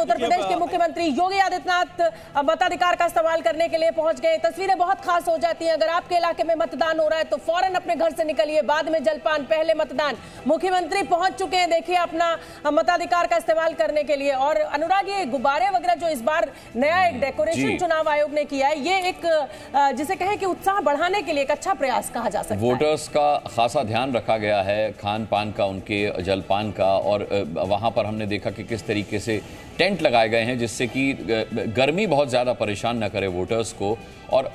उत्तर प्रदेश के मुख्यमंत्री योगी आदित्यनाथ मताधिकार का इस्तेमाल करने के लिए पहुंच गए। तस्वीरें बहुत खास हो जाती हैं। अगर आपके इलाके में मतदान हो रहा है तो फौरन अपने घर से निकलिए, बाद में जलपान, पहले मतदान। मुख्यमंत्री पहुंच चुके हैं, देखिए, अपना मताधिकार का इस्तेमाल करने के लिए। और अनुराग, ये गुब्बारे वगैरह जो इस बार नया एक डेकोरेशन चुनाव आयोग ने किया है, ये एक जिसे कहें कि उत्साह बढ़ाने के लिए एक अच्छा प्रयास कहा जा सकता है। वोटर्स का खासा ध्यान रखा गया है, खान पान का, उनके जलपान का, और वहां पर हमने देखा कि किस तरीके से टेंट लगाए गए हैं जिससे कि गर्मी बहुत ज़्यादा परेशान न करे वोटर्स को। और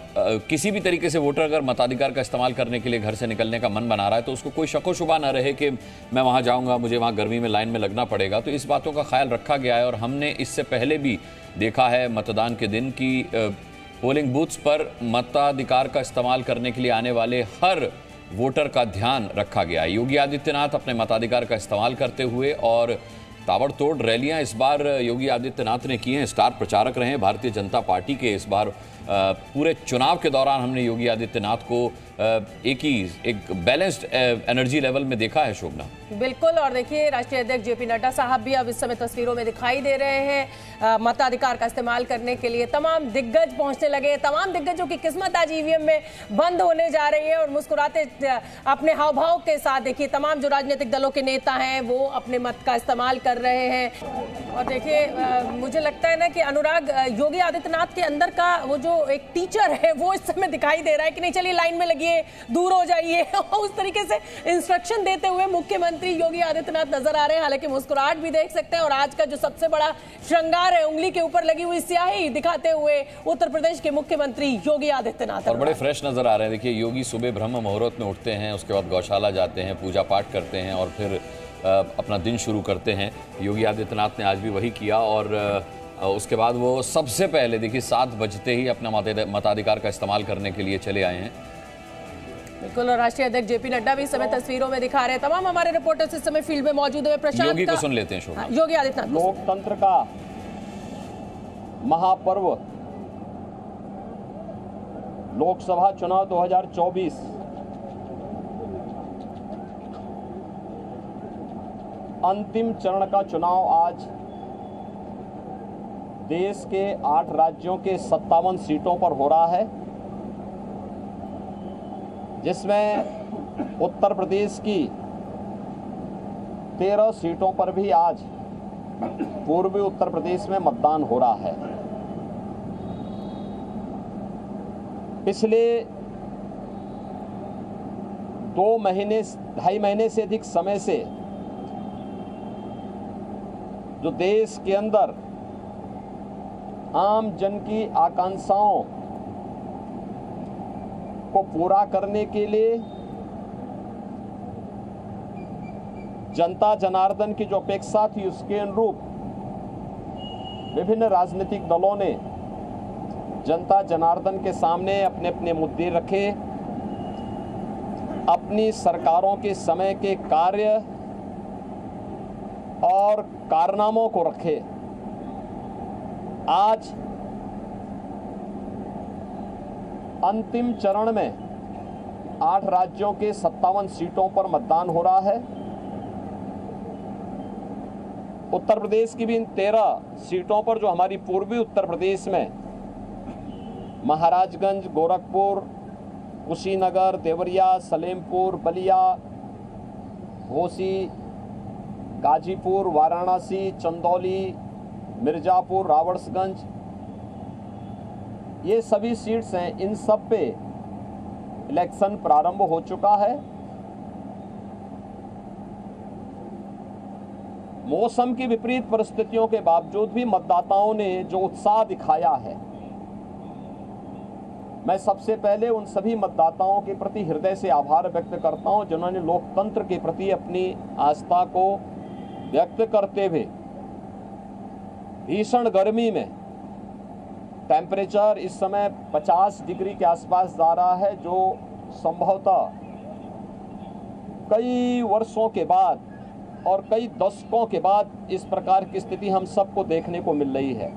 किसी भी तरीके से वोटर अगर मताधिकार का इस्तेमाल करने के लिए घर से निकलने का मन बना रहा है तो उसको कोई शको शुबा ना रहे कि मैं वहाँ जाऊँगा, मुझे वहाँ गर्मी में लाइन में लगना पड़ेगा। तो इस बातों का ख्याल रखा गया है। और हमने इससे पहले भी देखा है मतदान के दिन कि पोलिंग बूथ्स पर मताधिकार का इस्तेमाल करने के लिए आने वाले हर वोटर का ध्यान रखा गया है। योगी आदित्यनाथ अपने मताधिकार का इस्तेमाल करते हुए और ताबड़तोड़ रैलियां इस बार योगी आदित्यनाथ ने की हैं। स्टार प्रचारक रहे हैं भारतीय जनता पार्टी के। इस बार पूरे चुनाव के दौरान हमने योगी आदित्यनाथ को एक बैलेंस्ड एनर्जी लेवल में देखा है, शोभना। बिल्कुल। और देखिए, राष्ट्रीय अध्यक्ष जेपी नड्डा साहब भी अब इस समय तस्वीरों में दिखाई दे रहे हैं। मताधिकार का इस्तेमाल करने के लिए तमाम दिग्गज पहुंचने लगे। तमाम दिग्गजों की किस्मत आज ईवीएम में बंद होने जा रही है और मुस्कुराते अपने हाव भाव के साथ देखिए तमाम जो राजनीतिक दलों के नेता हैं वो अपने मत का इस्तेमाल कर रहे हैं। और देखिए, मुझे लगता है ना कि अनुराग, योगी आदित्यनाथ के अंदर का वो जो एक टीचर है वो इस समय दिखाई दे रहा है कि नहीं, चलिए लाइन में लगिए, दूर हो जाइए। उस तरीके से इंस्ट्रक्शन देते हुए मुख्यमंत्री योगी आदित्यनाथ नजर आ रहे हैं। हालांकि मुस्कुराहट भी देख सकते हैं। और आज का जो सबसे बड़ा श्रृंगार है, उंगली के ऊपर लगी हुई स्याही दिखाते हुए उत्तर प्रदेश के मुख्यमंत्री योगी आदित्यनाथ, और बड़े फ्रेश नजर आ रहे हैं। देखिए, योगी सुबह ब्रह्म मुहूर्त में उठते हैं, उसके बाद गौशाला जाते हैं, पूजा पाठ करते हैं और फिर अपना दिन शुरू करते हैं। योगी आदित्यनाथ ने आज भी वही किया। और उसके बाद वो सबसे पहले देखिए 7 बजते ही अपना मताधिकार का इस्तेमाल करने के लिए चले आए हैं। बिल्कुल। और राष्ट्रीय अध्यक्ष जेपी नड्डा भी इस समय तस्वीरों में दिखा रहे हैं। तमाम हमारे रिपोर्टर्स इस समय फील्ड में मौजूद है। प्रशांत योगी को सुन लेते हैं। हाँ, योगी आदित्यनाथ। लोकतंत्र का महापर्व लोकसभा चुनाव 2024 अंतिम चरण का चुनाव आज देश के 8 राज्यों के 57 सीटों पर हो रहा है, जिसमें उत्तर प्रदेश की 13 सीटों पर भी आज पूर्वी उत्तर प्रदेश में मतदान हो रहा है। पिछले 2.5 महीने से अधिक समय से जो देश के अंदर आम जन की आकांक्षाओं को पूरा करने के लिए जनता जनार्दन की जो अपेक्षा थी उसके अनुरूप विभिन्न राजनीतिक दलों ने जनता जनार्दन के सामने अपने अपने मुद्दे रखे, अपनी सरकारों के समय के कार्य और कारनामों को रखे। आज अंतिम चरण में 8 राज्यों के 57 सीटों पर मतदान हो रहा है। उत्तर प्रदेश की भी इन 13 सीटों पर, जो हमारी पूर्वी उत्तर प्रदेश में महाराजगंज, गोरखपुर, कुशीनगर, देवरिया, सलेमपुर, बलिया, घोसी, गाजीपुर, वाराणसी, चंदौली, मिर्जापुर, रावड़सगंज, ये सभी सीट्स हैं। इन सब पे इलेक्शन प्रारंभ हो चुका है। मौसम की विपरीत परिस्थितियों के बावजूद भी मतदाताओं ने जो उत्साह दिखाया है, मैं सबसे पहले उन सभी मतदाताओं के प्रति हृदय से आभार व्यक्त करता हूं जिन्होंने लोकतंत्र के प्रति अपनी आस्था को व्यक्त करते हुए भीषण गर्मी में, टेम्परेचर इस समय 50 डिग्री के आसपास जा रहा है, जो संभवतः कई वर्षों के बाद और कई दशकों के बाद इस प्रकार की स्थिति हम सबको देखने को मिल रही है।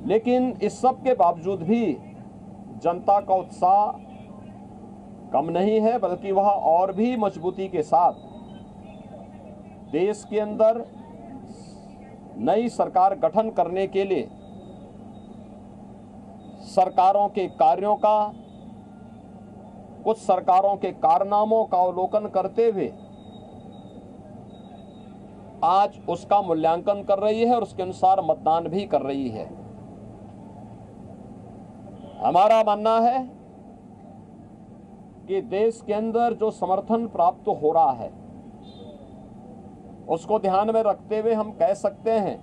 लेकिन इस सब के बावजूद भी जनता का उत्साह कम नहीं है, बल्कि वह और भी मजबूती के साथ देश के अंदर नई सरकार गठन करने के लिए सरकारों के कार्यों का, कुछ सरकारों के कारनामों का अवलोकन करते हुए आज उसका मूल्यांकन कर रही है और उसके अनुसार मतदान भी कर रही है। हमारा मानना है कि देश के अंदर जो समर्थन प्राप्त हो रहा है उसको ध्यान में रखते हुए हम कह सकते हैं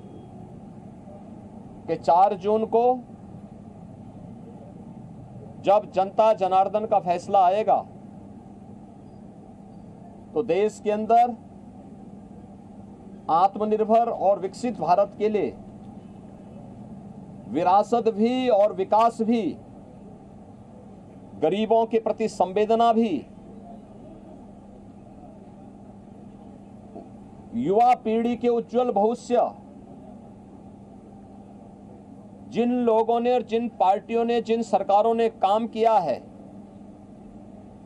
कि 4 जून को जब जनता जनार्दन का फैसला आएगा तो देश के अंदर आत्मनिर्भर और विकसित भारत के लिए विरासत भी और विकास भी, गरीबों के प्रति संवेदना भी, युवा पीढ़ी के उज्जवल भविष्य, जिन लोगों ने और जिन पार्टियों ने, जिन सरकारों ने काम किया है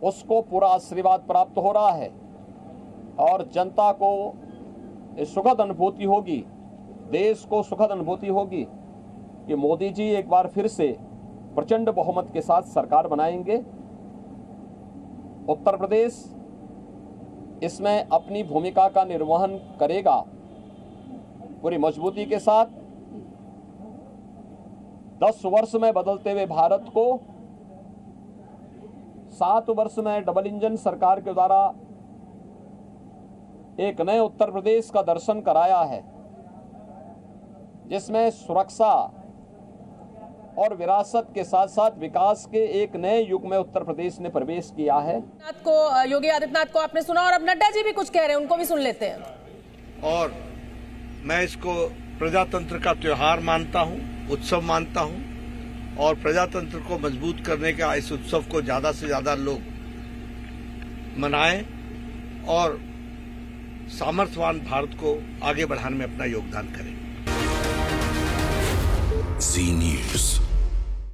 उसको पूरा आशीर्वाद प्राप्त हो रहा है और जनता को सुखद अनुभूति होगी, देश को सुखद अनुभूति होगी कि मोदी जी एक बार फिर से प्रचंड बहुमत के साथ सरकार बनाएंगे। उत्तर प्रदेश इसमें अपनी भूमिका का निर्वहन करेगा पूरी मजबूती के साथ। 10 वर्ष में बदलते हुए भारत को 7 वर्ष में डबल इंजन सरकार के द्वारा एक नए उत्तर प्रदेश का दर्शन कराया है, जिसमें सुरक्षा और विरासत के साथ साथ विकास के एक नए युग में उत्तर प्रदेश ने प्रवेश किया है। योगी आदित्यनाथ को आपने सुना और अब नड्डा जी भी कुछ कह रहे हैं, उनको भी सुन लेते हैं। और मैं इसको प्रजातंत्र का त्योहार मानता हूं, उत्सव मानता हूं और प्रजातंत्र को मजबूत करने का इस उत्सव को ज्यादा से ज्यादा लोग मनाएं और सामर्थ्यवान भारत को आगे बढ़ाने में अपना योगदान करें। जी न्यूज़।